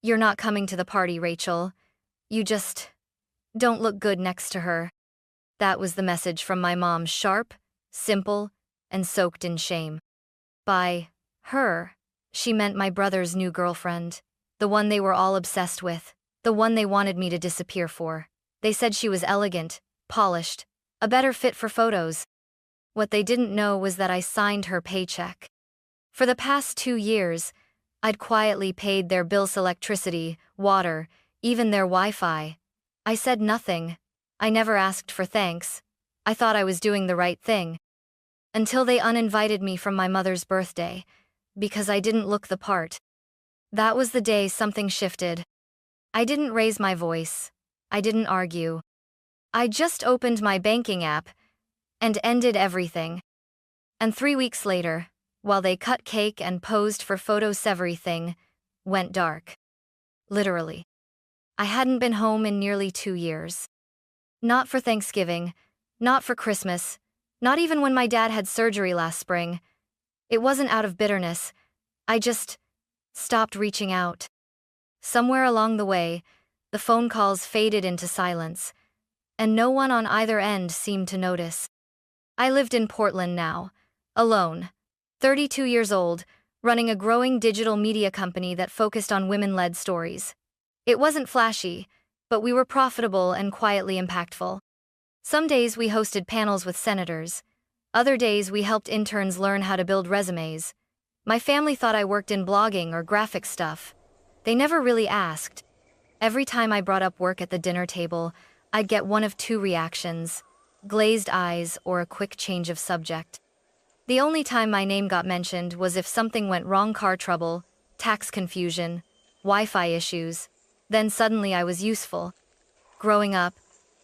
"You're not coming to the party, Rachel. You just don't look good next to her." That was the message from my mom, sharp, simple, and soaked in shame. By her, she meant my brother's new girlfriend, the one they were all obsessed with, the one they wanted me to disappear for. They said she was elegant, polished, a better fit for photos. What they didn't know was that I signed her paycheck. For the past 2 years, I'd quietly paid their bills, electricity, water, even their Wi-Fi. I said nothing. I never asked for thanks. I thought I was doing the right thing. Until they uninvited me from my mother's birthday, because I didn't look the part. That was the day something shifted. I didn't raise my voice. I didn't argue. I just opened my banking app and ended everything. And 3 weeks later, while they cut cake and posed for photos, everything went dark. Literally. I hadn't been home in nearly 2 years. Not for Thanksgiving, not for Christmas, not even when my dad had surgery last spring. It wasn't out of bitterness. I just stopped reaching out. Somewhere along the way, the phone calls faded into silence, and no one on either end seemed to notice. I lived in Portland now, alone, 32 years old, running a growing digital media company that focused on women-led stories. It wasn't flashy, but we were profitable and quietly impactful. Some days we hosted panels with senators. Other days we helped interns learn how to build resumes. My family thought I worked in blogging or graphic stuff. They never really asked. Every time I brought up work at the dinner table, I'd get one of two reactions: glazed eyes or a quick change of subject. The only time my name got mentioned was if something went wrong: car trouble, tax confusion, Wi-Fi issues. Then suddenly I was useful. Growing up,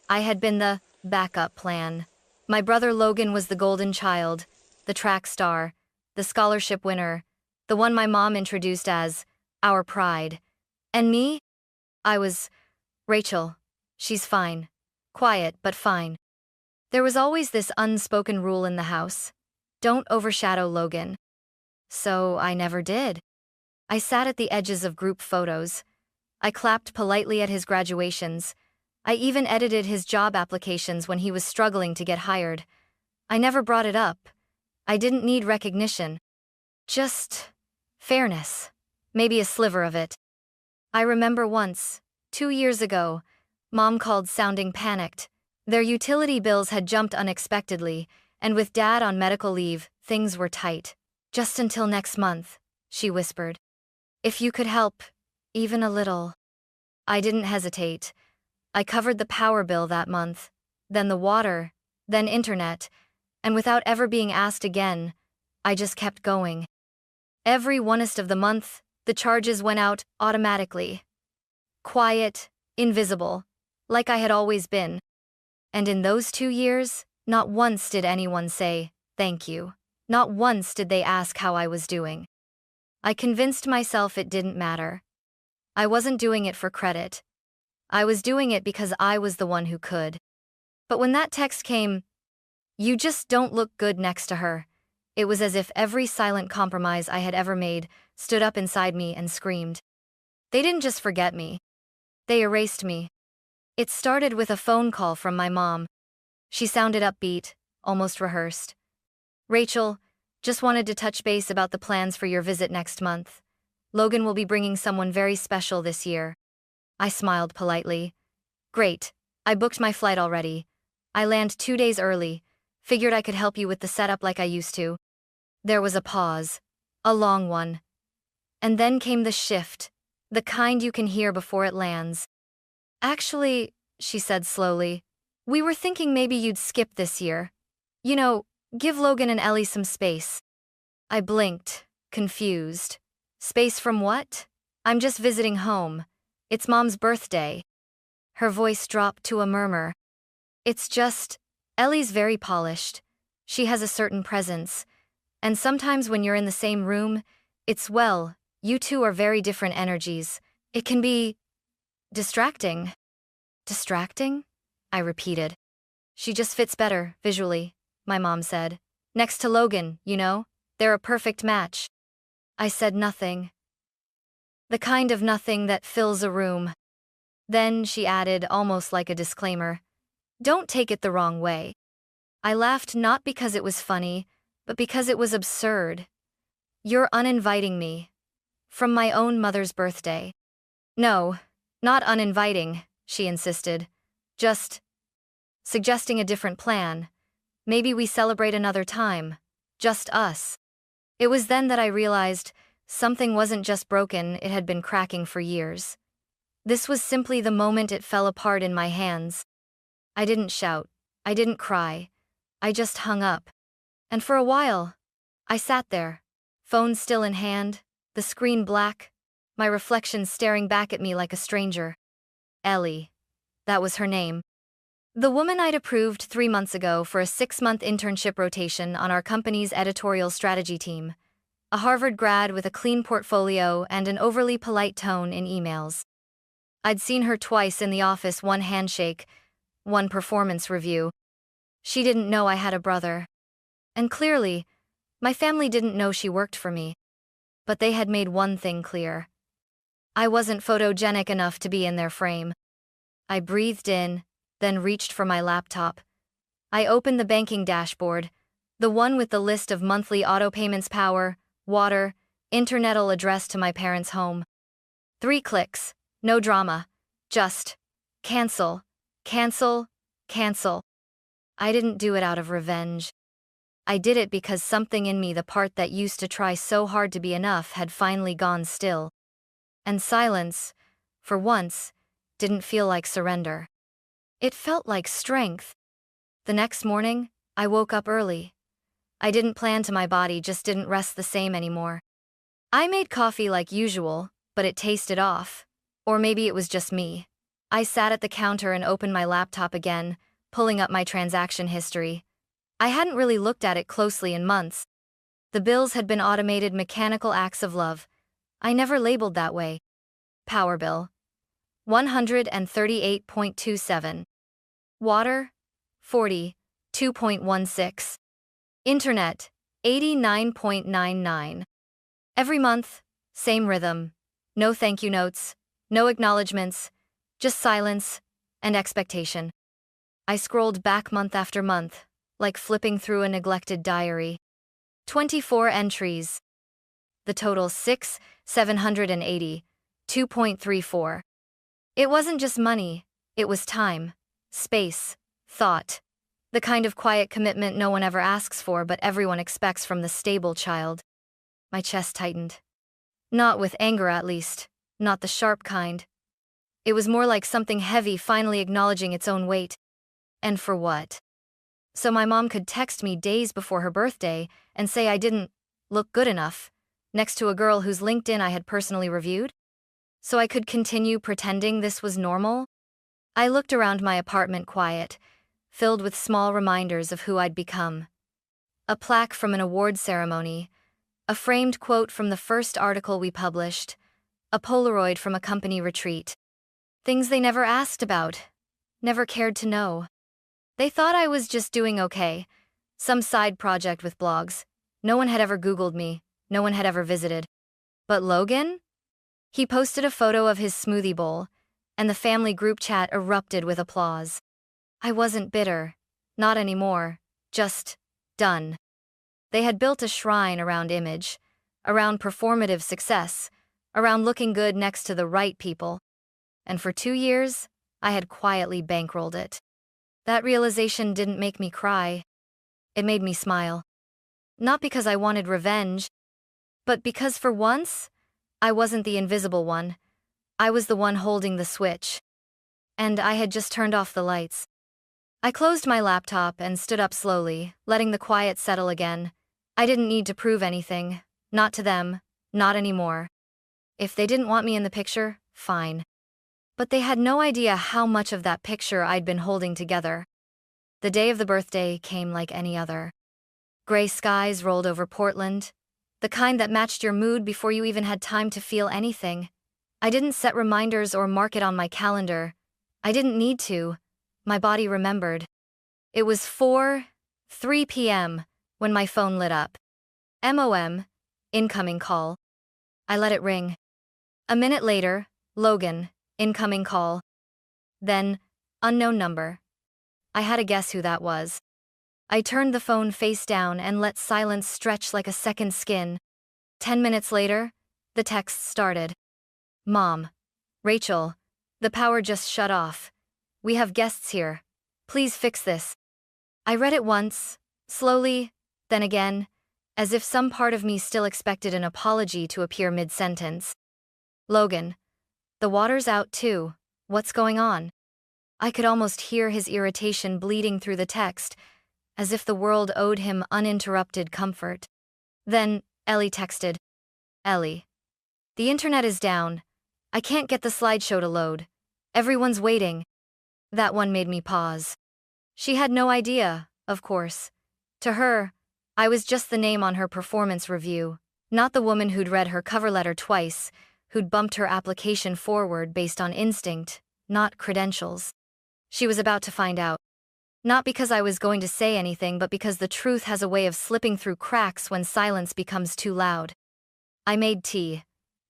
I had been the backup plan. My brother Logan was the golden child, the track star, the scholarship winner, the one my mom introduced as our pride. And me? I was Rachel. She's fine. Quiet, but fine. There was always this unspoken rule in the house: don't overshadow Logan. So I never did. I sat at the edges of group photos. I clapped politely at his graduations. I even edited his job applications when he was struggling to get hired. I never brought it up. I didn't need recognition. Just fairness. Maybe a sliver of it. I remember once, 2 years ago, Mom called sounding panicked. Their utility bills had jumped unexpectedly, and with Dad on medical leave, things were tight. "Just until next month," she whispered. "If you could help, even a little." I didn't hesitate. I covered the power bill that month, then the water, then internet, and without ever being asked again, I just kept going. Every 1st of the month, the charges went out automatically. Quiet, invisible, like I had always been. And in those 2 years, not once did anyone say, "Thank you." Not once did they ask how I was doing. I convinced myself it didn't matter. I wasn't doing it for credit. I was doing it because I was the one who could. But when that text came, "You just don't look good next to her," it was as if every silent compromise I had ever made stood up inside me and screamed. They didn't just forget me. They erased me. It started with a phone call from my mom. She sounded upbeat, almost rehearsed. "Rachel, just wanted to touch base about the plans for your visit next month. Logan will be bringing someone very special this year." I smiled politely. "Great, I booked my flight already. I land 2 days early. Figured I could help you with the setup like I used to." There was a pause, a long one. And then came the shift, the kind you can hear before it lands. "Actually," she said slowly, "we were thinking maybe you'd skip this year. You know, give Logan and Ellie some space." I blinked, confused. Space from what? "I'm just visiting home. It's Mom's birthday." Her voice dropped to a murmur. "It's just, Ellie's very polished. She has a certain presence. And sometimes when you're in the same room, you two are very different energies. It can be distracting." "Distracting?" I repeated. "She just fits better, visually," my mom said. "Next to Logan, you know? They're a perfect match." I said nothing. The kind of nothing that fills a room. Then she added, almost like a disclaimer, "Don't take it the wrong way." I laughed not because it was funny, but because it was absurd. "You're uninviting me. From my own mother's birthday." "No, not uninviting," she insisted. "Just suggesting a different plan. Maybe we celebrate another time. Just us." It was then that I realized something wasn't just broken, it had been cracking for years. This was simply the moment it fell apart in my hands. I didn't shout. I didn't cry. I just hung up. And for a while, I sat there, phone still in hand, the screen black, my reflection staring back at me like a stranger. Ellie. That was her name. The woman I'd approved 3 months ago for a 6-month internship rotation on our company's editorial strategy team. A Harvard grad with a clean portfolio and an overly polite tone in emails. I'd seen her twice in the office, one handshake, one performance review. She didn't know I had a brother. And clearly, my family didn't know she worked for me. But they had made one thing clear. I wasn't photogenic enough to be in their frame. I breathed in, then reached for my laptop. I opened the banking dashboard, the one with the list of monthly auto payments, power, water, internet'll address to my parents' home. 3 clicks, no drama, just cancel, cancel, cancel. I didn't do it out of revenge. I did it because something in me, the part that used to try so hard to be enough, had finally gone still. And silence, for once, didn't feel like surrender. It felt like strength. The next morning, I woke up early. I didn't plan to, my body just didn't rest the same anymore. I made coffee like usual, but it tasted off. Or maybe it was just me. I sat at the counter and opened my laptop again, pulling up my transaction history. I hadn't really looked at it closely in months. The bills had been automated mechanical acts of love. I never labeled that way. Power bill. 138.27. Water. 42.16. Internet. 89.99. Every month, same rhythm. No thank you notes, no acknowledgements, just silence and expectation. I scrolled back month after month, like flipping through a neglected diary. 24 entries. The total 780.34. It wasn't just money, it was time, space, thought. The kind of quiet commitment no one ever asks for but everyone expects from the stable child. My chest tightened. Not with anger, at least, not the sharp kind. It was more like something heavy finally acknowledging its own weight. And for what? So my mom could text me days before her birthday and say I didn't look good enough, next to a girl whose LinkedIn I had personally reviewed? So I could continue pretending this was normal? I looked around my apartment, quiet, filled with small reminders of who I'd become. A plaque from an award ceremony, a framed quote from the first article we published, a Polaroid from a company retreat. Things they never asked about, never cared to know. They thought I was just doing okay, some side project with blogs. No one had ever Googled me, no one had ever visited. But Logan? He posted a photo of his smoothie bowl, and the family group chat erupted with applause. I wasn't bitter, not anymore, just done. They had built a shrine around image, around performative success, around looking good next to the right people. And for 2 years, I had quietly bankrolled it. That realization didn't make me cry. It made me smile. Not because I wanted revenge, but because for once, I wasn't the invisible one. I was the one holding the switch. And I had just turned off the lights. I closed my laptop and stood up slowly, letting the quiet settle again. I didn't need to prove anything. Not to them, not anymore. If they didn't want me in the picture, fine. But they had no idea how much of that picture I'd been holding together. The day of the birthday came like any other. Gray skies rolled over Portland, the kind that matched your mood before you even had time to feel anything. I didn't set reminders or mark it on my calendar. I didn't need to. My body remembered. It was 3 p.m. when my phone lit up. MOM, incoming call. I let it ring. A minute later, Logan, incoming call. Then, unknown number. I had to guess who that was. I turned the phone face down and let silence stretch like a second skin. 10 minutes later, the text started. Mom. Rachel. The power just shut off. We have guests here. Please fix this. I read it once, slowly, then again, as if some part of me still expected an apology to appear mid-sentence. Logan. The water's out too. What's going on? I could almost hear his irritation bleeding through the text, as if the world owed him uninterrupted comfort. Then, Ellie texted. Ellie. The internet is down. I can't get the slideshow to load. Everyone's waiting. That one made me pause. She had no idea, of course. To her, I was just the name on her performance review, not the woman who'd read her cover letter twice, who'd bumped her application forward based on instinct, not credentials. She was about to find out. Not because I was going to say anything, but because the truth has a way of slipping through cracks when silence becomes too loud. I made tea,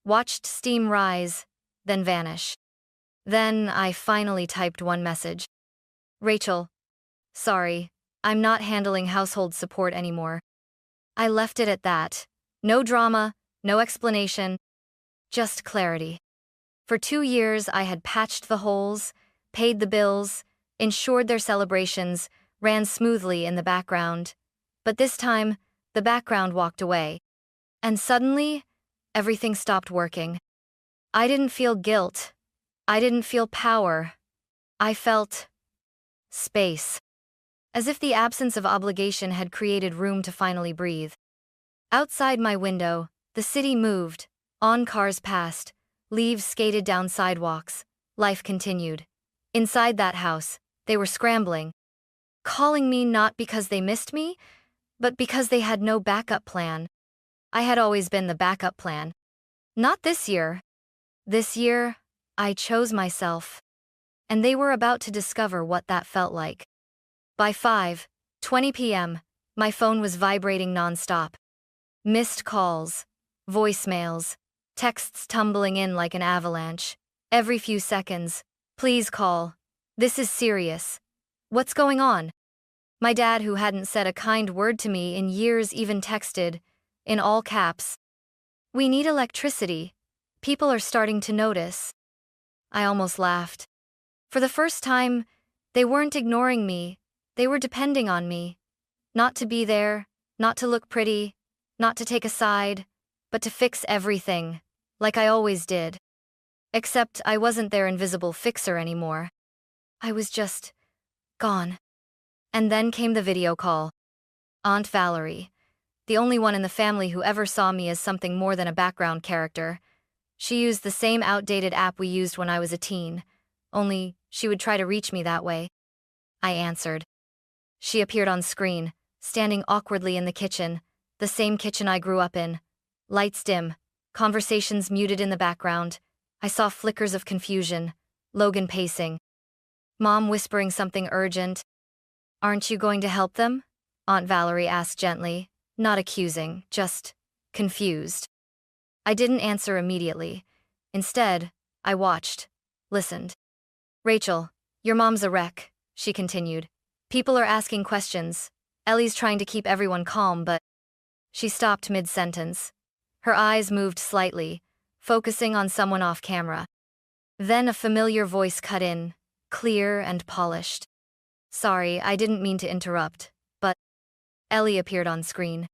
watched steam rise, then vanish. Then I finally typed one message. Rachel. Sorry, I'm not handling household support anymore. I left it at that. No drama, no explanation, just clarity. For 2 years I had patched the holes, paid the bills, ensured their celebrations ran smoothly in the background. But this time, the background walked away. And suddenly, everything stopped working. I didn't feel guilt. I didn't feel power. I felt space. As if the absence of obligation had created room to finally breathe. Outside my window, the city moved, cars passed, leaves skated down sidewalks, life continued. Inside that house, they were scrambling. Calling me not because they missed me, but because they had no backup plan. I had always been the backup plan. Not this year. This year, I chose myself. And they were about to discover what that felt like. By 5:20 p.m., my phone was vibrating nonstop. Missed calls, voicemails, texts tumbling in like an avalanche. Every few seconds, please call. This is serious. What's going on? My dad, who hadn't said a kind word to me in years, even texted, in all caps. We need electricity. People are starting to notice. I almost laughed. For the first time, they weren't ignoring me. They were depending on me. Not to be there, not to look pretty, not to take a side, but to fix everything, like I always did. Except I wasn't their invisible fixer anymore. I was just gone. And then came the video call. Aunt Valerie, the only one in the family who ever saw me as something more than a background character. She used the same outdated app we used when I was a teen, only she would try to reach me that way. I answered. She appeared on screen, standing awkwardly in the kitchen, the same kitchen I grew up in. Lights dim, conversations muted in the background. I saw flickers of confusion, Logan pacing. Mom whispering something urgent. Aren't you going to help them? Aunt Valerie asked gently, not accusing, just confused. I didn't answer immediately. Instead, I watched, listened. Rachel, your mom's a wreck, she continued. People are asking questions. Ellie's trying to keep everyone calm, but... She stopped mid-sentence. Her eyes moved slightly, focusing on someone off camera. Then a familiar voice cut in, clear and polished. Sorry, I didn't mean to interrupt, but... Ellie appeared on screen.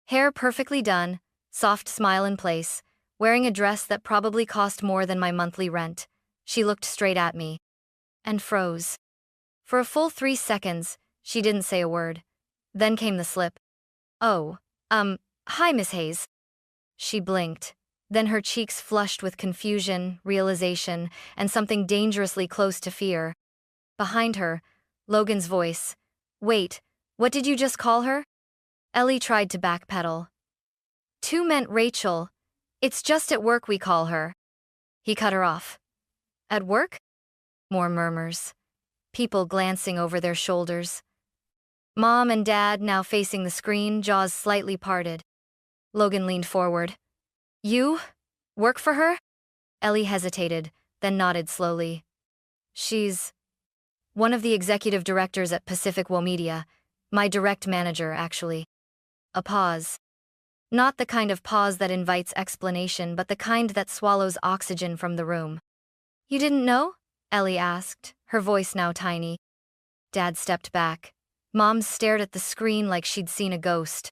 Hair perfectly done, soft smile in place, wearing a dress that probably cost more than my monthly rent. She looked straight at me. And froze. For a full 3 seconds, she didn't say a word. Then came the slip. Oh, hi Miss Hayes. She blinked. Then her cheeks flushed with confusion, realization, and something dangerously close to fear. Behind her, Logan's voice. Wait, what did you just call her? Ellie tried to backpedal. Two meant Rachel. It's just at work we call her. He cut her off. At work? More murmurs. People glancing over their shoulders. Mom and Dad now facing the screen, jaws slightly parted. Logan leaned forward. You? Work for her? Ellie hesitated, then nodded slowly. She's one of the executive directors at Pacific Wo Media, my direct manager, actually. A pause. Not the kind of pause that invites explanation, but the kind that swallows oxygen from the room. You didn't know? Ellie asked, her voice now tiny. Dad stepped back. Mom stared at the screen like she'd seen a ghost.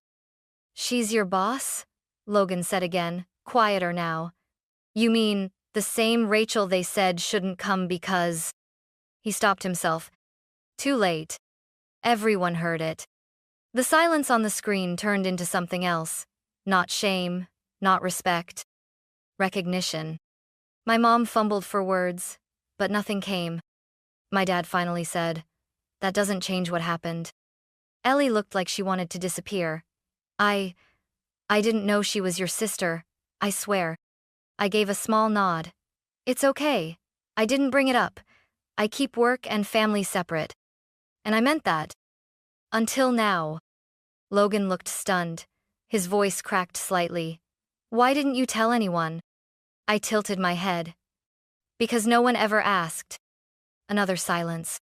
She's your boss? Logan said again, quieter now. You mean, the same Rachel they said shouldn't come because… He stopped himself. Too late. Everyone heard it. The silence on the screen turned into something else. Not shame, not respect. Recognition. My mom fumbled for words, but nothing came. My dad finally said, "That doesn't change what happened." Ellie looked like she wanted to disappear. I didn't know she was your sister, I swear." I gave a small nod. "It's okay. I didn't bring it up. I keep work and family separate." And I meant that. Until now. Logan looked stunned. His voice cracked slightly. "Why didn't you tell anyone?" I tilted my head. "Because no one ever asked." Another silence.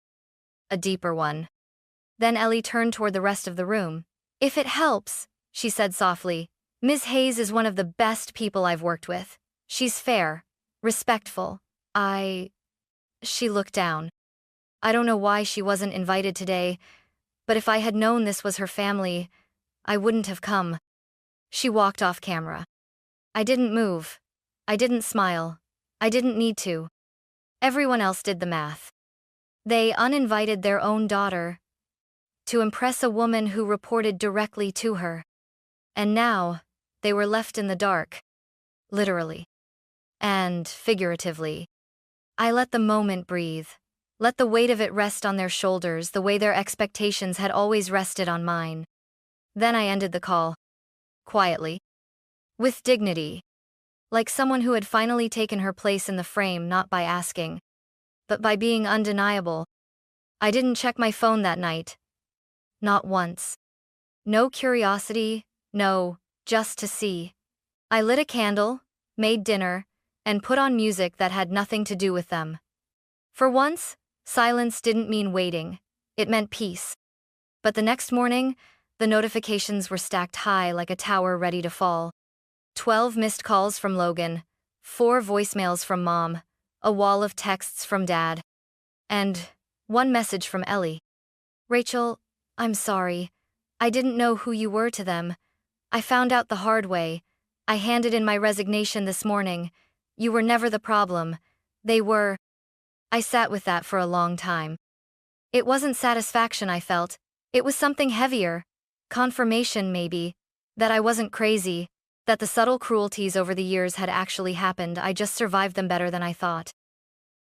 A deeper one. Then Ellie turned toward the rest of the room. "If it helps," she said softly, "Ms. Hayes is one of the best people I've worked with. She's fair, respectful. She looked down. "I don't know why she wasn't invited today, but if I had known this was her family, I wouldn't have come." She walked off camera. I didn't move. I didn't smile. I didn't need to. Everyone else did the math. They uninvited their own daughter to impress a woman who reported directly to her. And now, they were left in the dark. Literally. And figuratively. I let the moment breathe. Let the weight of it rest on their shoulders the way their expectations had always rested on mine. Then I ended the call. Quietly. With dignity. Like someone who had finally taken her place in the frame, not by asking, but by being undeniable. I didn't check my phone that night. Not once. No curiosity, no, just to see. I lit a candle, made dinner, and put on music that had nothing to do with them. For once, silence didn't mean waiting, it meant peace. But the next morning, the notifications were stacked high like a tower ready to fall. 12 missed calls from Logan, 4 voicemails from Mom, a wall of texts from Dad, and 1 message from Ellie. "Rachel, I'm sorry. I didn't know who you were to them. I found out the hard way. I handed in my resignation this morning. You were never the problem. They were." I sat with that for a long time. It wasn't satisfaction I felt. It was something heavier. Confirmation, maybe. That I wasn't crazy. That the subtle cruelties over the years had actually happened. I just survived them better than I thought.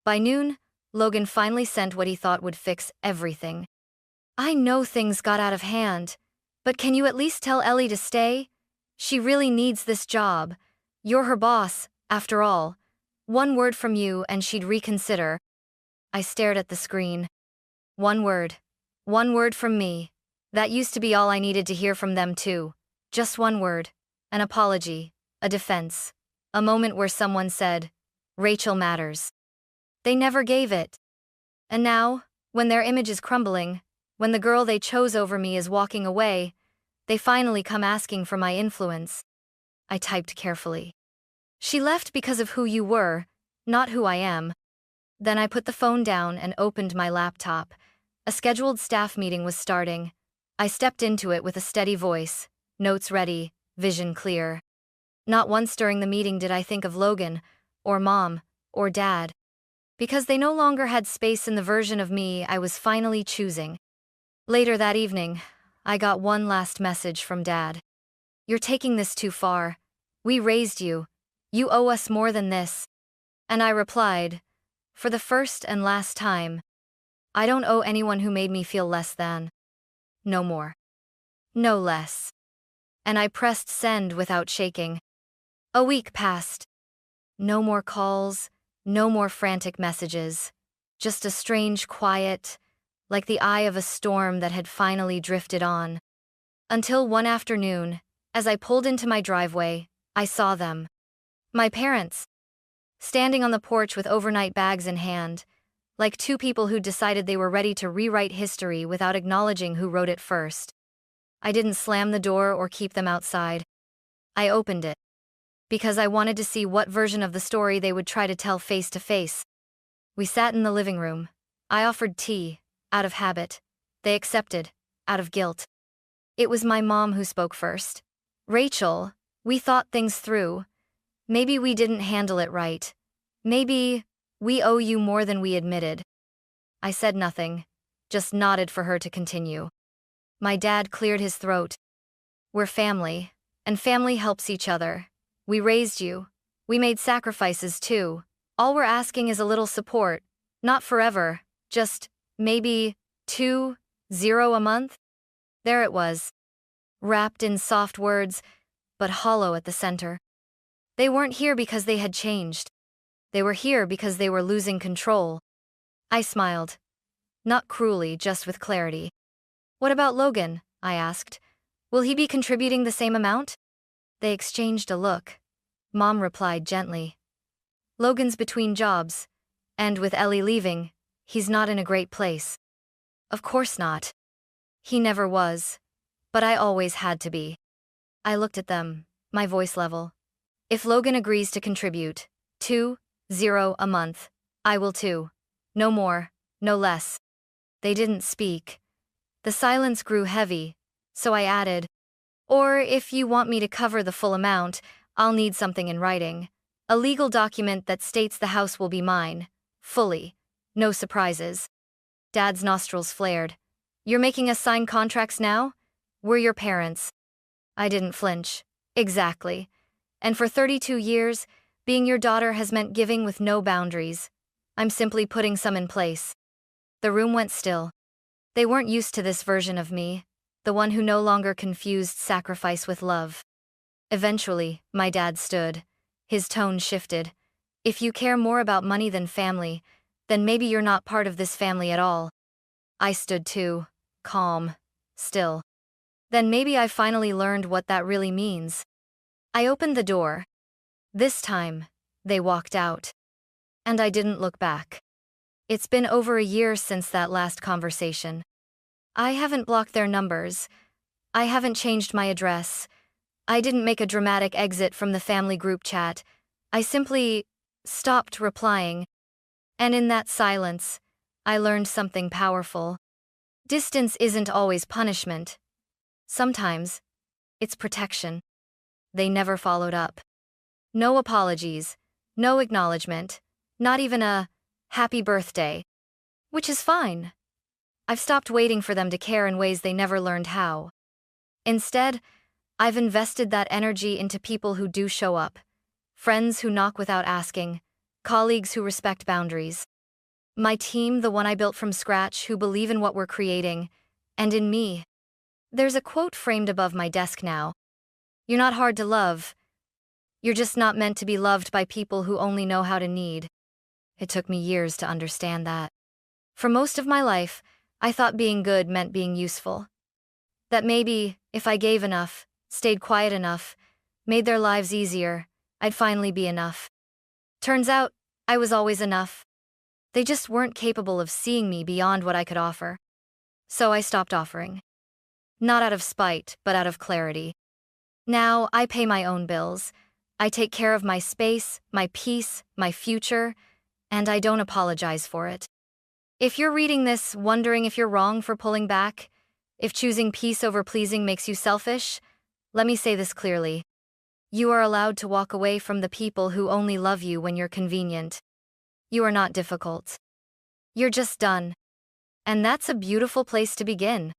By noon, Logan finally sent what he thought would fix everything. "I know things got out of hand, but can you at least tell Ellie to stay? She really needs this job. You're her boss, after all. 1 word from you and she'd reconsider." I stared at the screen. 1 word. 1 word from me. That used to be all I needed to hear from them too. Just 1 word. An apology. A defense. A moment where someone said, "Rachel matters." They never gave it. And now, when their image is crumbling, when the girl they chose over me is walking away, they finally come asking for my influence. I typed carefully. "She left because of who you were, not who I am." Then I put the phone down and opened my laptop. A scheduled staff meeting was starting. I stepped into it with a steady voice, notes ready, vision clear. Not once during the meeting did I think of Logan, or Mom, or Dad. Because they no longer had space in the version of me I was finally choosing. Later that evening, I got 1 last message from Dad. "You're taking this too far. We raised you. You owe us more than this." And I replied, "For the first and last time, I don't owe anyone who made me feel less than. No more. No less." And I pressed send without shaking. A week passed. No more calls, no more frantic messages. Just a strange quiet, like the eye of a storm that had finally drifted on. Until one afternoon, as I pulled into my driveway, I saw them. My parents. standing on the porch with overnight bags in hand, like two people who decided they were ready to rewrite history without acknowledging who wrote it first. I didn't slam the door or keep them outside. I opened it, because I wanted to see what version of the story they would try to tell face to face. We sat in the living room. I offered tea, out of habit. They accepted, out of guilt. It was my mom who spoke first. "Rachel, we thought things through. Maybe we didn't handle it right. Maybe we owe you more than we admitted." I said nothing, just nodded for her to continue. My dad cleared his throat. "We're family, and family helps each other. We raised you. We made sacrifices too. All we're asking is a little support. Not forever, just maybe 2-0 a month." There it was, wrapped in soft words, but hollow at the center. They weren't here because they had changed. They were here because they were losing control. I smiled. Not cruelly, just with clarity. "What about Logan?" I asked. "Will he be contributing the same amount?" They exchanged a look. Mom replied gently. "Logan's between jobs, and with Ellie leaving, he's not in a great place." Of course not. He never was. But I always had to be. I looked at them, my voice level. "If Logan agrees to contribute 2-0 a month, I will too. No more, no less." They didn't speak. The silence grew heavy, so I added, "Or if you want me to cover the full amount, I'll need something in writing. A legal document that states the house will be mine, fully. No surprises." Dad's nostrils flared. "You're making us sign contracts now? We're your parents." I didn't flinch. "Exactly. And for 32 years, being your daughter has meant giving with no boundaries. I'm simply putting some in place." The room went still. They weren't used to this version of me, the one who no longer confused sacrifice with love. Eventually, my dad stood. His tone shifted. "If you care more about money than family, then maybe you're not part of this family at all." I stood too, calm, still. Then maybe I finally learned what that really means. I opened the door. This time, they walked out. And I didn't look back. It's been over a year since that last conversation. I haven't blocked their numbers. I haven't changed my address. I didn't make a dramatic exit from the family group chat. I simply stopped replying. And in that silence, I learned something powerful. Distance isn't always punishment. Sometimes, it's protection. They never followed up. No apologies, no acknowledgement, not even a happy birthday. Which is fine. I've stopped waiting for them to care in ways they never learned how. Instead, I've invested that energy into people who do show up. Friends who knock without asking. Colleagues who respect boundaries. My team, the one I built from scratch, who believe in what we're creating, and in me. There's a quote framed above my desk now. "You're not hard to love. You're just not meant to be loved by people who only know how to need." It took me years to understand that. For most of my life, I thought being good meant being useful. That maybe, if I gave enough, stayed quiet enough, made their lives easier, I'd finally be enough. Turns out, I was always enough. They just weren't capable of seeing me beyond what I could offer. So I stopped offering. Not out of spite, but out of clarity. Now, I pay my own bills. I take care of my space, my peace, my future, and I don't apologize for it. If you're reading this wondering if you're wrong for pulling back, if choosing peace over pleasing makes you selfish, let me say this clearly. You are allowed to walk away from the people who only love you when you're convenient. You are not difficult. You're just done. And that's a beautiful place to begin.